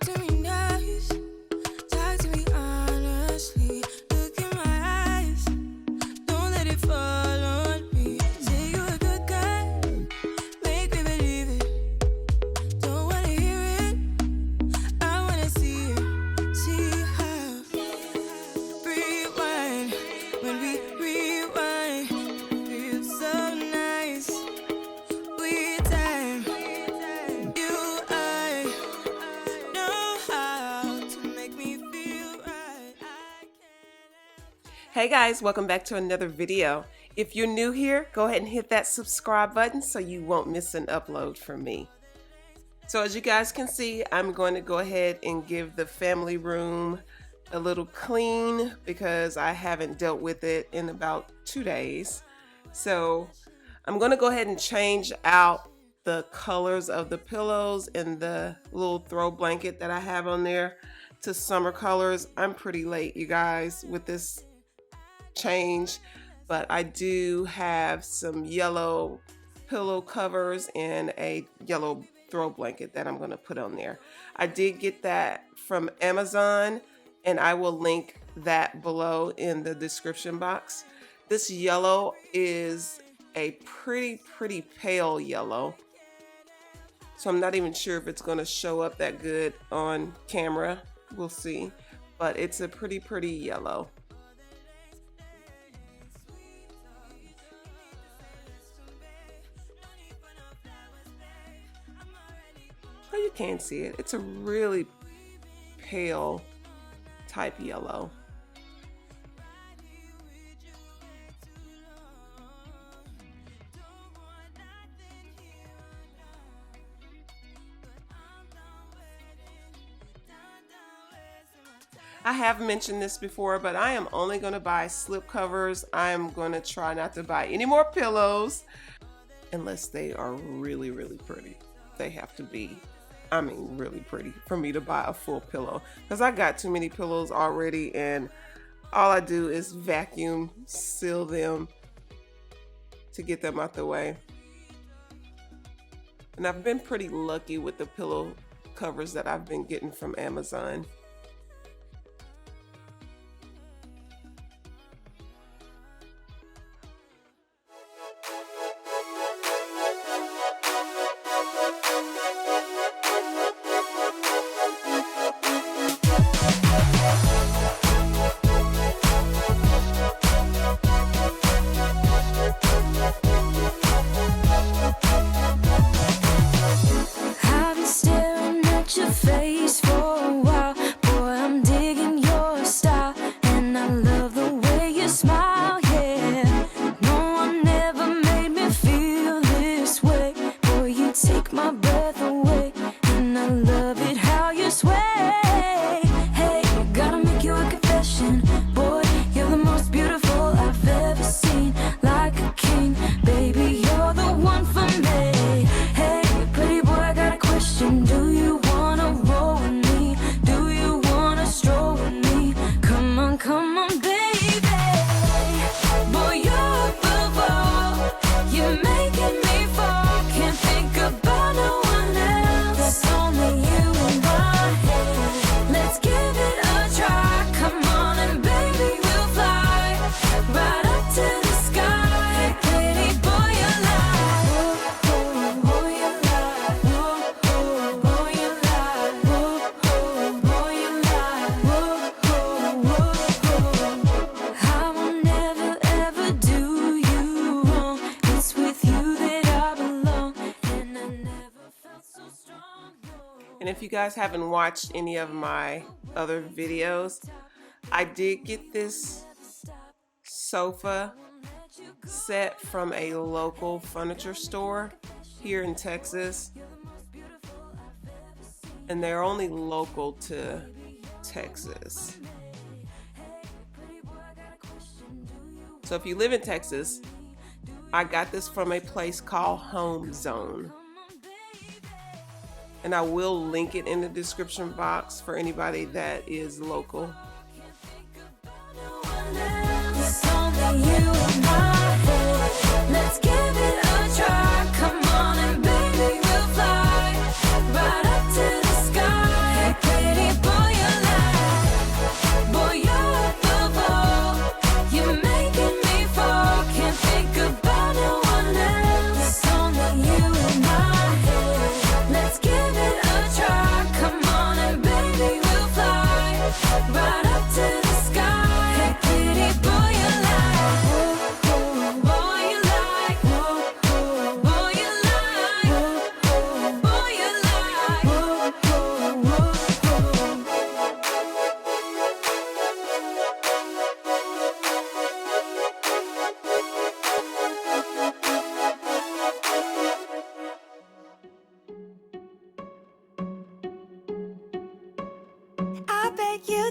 Talk to me nice, talk to me honestly. Look in my eyes, don't let it fall on me. Say you're a good guy, make me believe it. Don't wanna hear it, I wanna see it. See how rewind, when we rewind, feels so nice. We time, you I know how to make me feel right. Hey guys, welcome back to another video. If you're new here, go ahead and hit that subscribe button so you won't miss an upload from me. So as you guys can see, I'm going to go ahead and give the family room a little clean because I haven't dealt with it in about 2 days. So I'm going to go ahead and change out the colors of the pillows and the little throw blanket that I have on there to summer colors. I'm pretty late, you guys, with this change, but I do have some yellow pillow covers and a yellow throw blanket that I'm going to put on there. I did get that from Amazon, and I will link that below in the description box. This yellow is a pretty pale yellow, so I'm not even sure if it's going to show up that good on camera. We'll see, but it's a pretty yellow. Oh, you can see it. It's a really pale type yellow. I have mentioned this before, but I am only going to buy slip covers. I am going to try not to buy any more pillows unless they are really pretty. They have to be, I mean, really pretty for me to buy a full pillow, because I got too many pillows already and all I do is vacuum seal them to get them out the way. And I've been pretty lucky with the pillow covers that I've been getting from Amazon. And if you guys haven't watched any of my other videos, I did get this sofa set from a local furniture store here in Texas. And they're only local to Texas. So if you live in Texas, I got this from a place called Home Zone. And I will link it in the description box for anybody that is local. Let's give it a try. Come on and baby, we'll fly right up to the sky.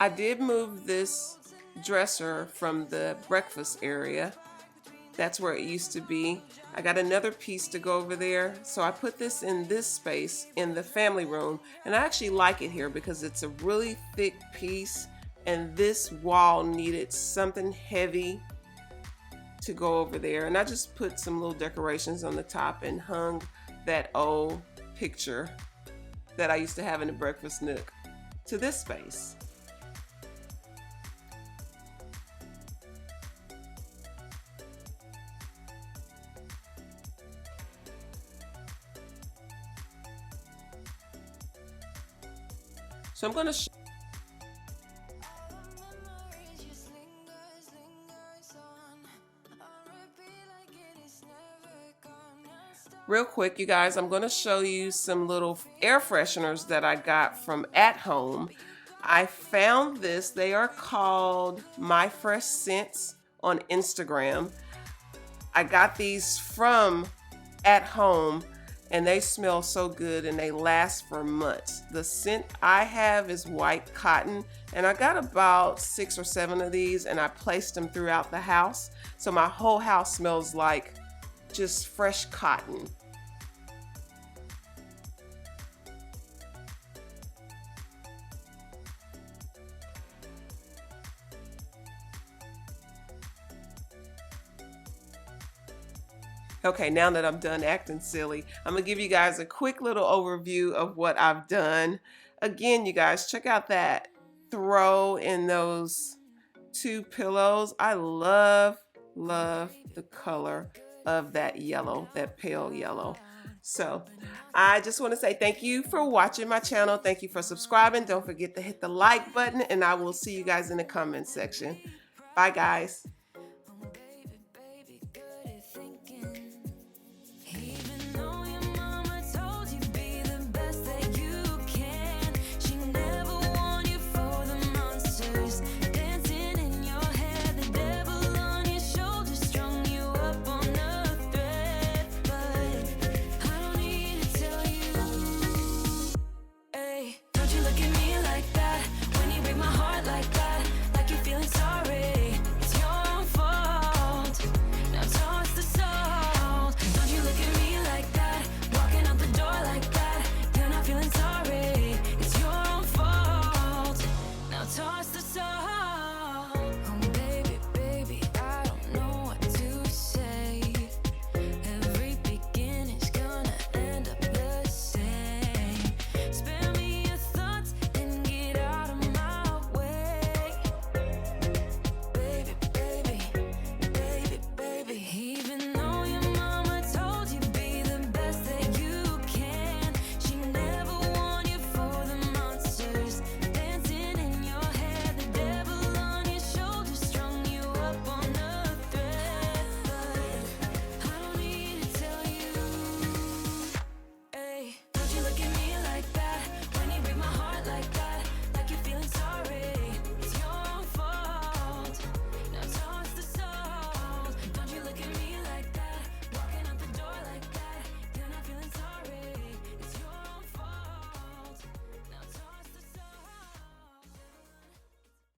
I did move this dresser from the breakfast area. That's where it used to be. I got another piece to go over there. So I put this in this space in the family room. And I actually like it here because it's a really thick piece. And this wall needed something heavy to go over there. And I just put some little decorations on the top and hung that old picture that I used to have in the breakfast nook to this space. So I'm going to real quick, you guys, I'm going to show you some little air fresheners that I got from At Home. I found this. They are called My Fresh Scents on Instagram. I got these from At Home and they smell so good and they last for months. The scent I have is white cotton, and I got about 6 or 7 of these and I placed them throughout the house. So my whole house smells like just fresh cotton. Okay, now that I'm done acting silly, I'm gonna give you guys a quick little overview of what I've done. Again, you guys, check out that throw in those 2 pillows. I love the color of that yellow, that pale yellow. So I just want to say thank you for watching my channel. Thank you for subscribing. Don't forget to hit the like button, and I will see you guys in the comment section. Bye, guys. Toss the soul.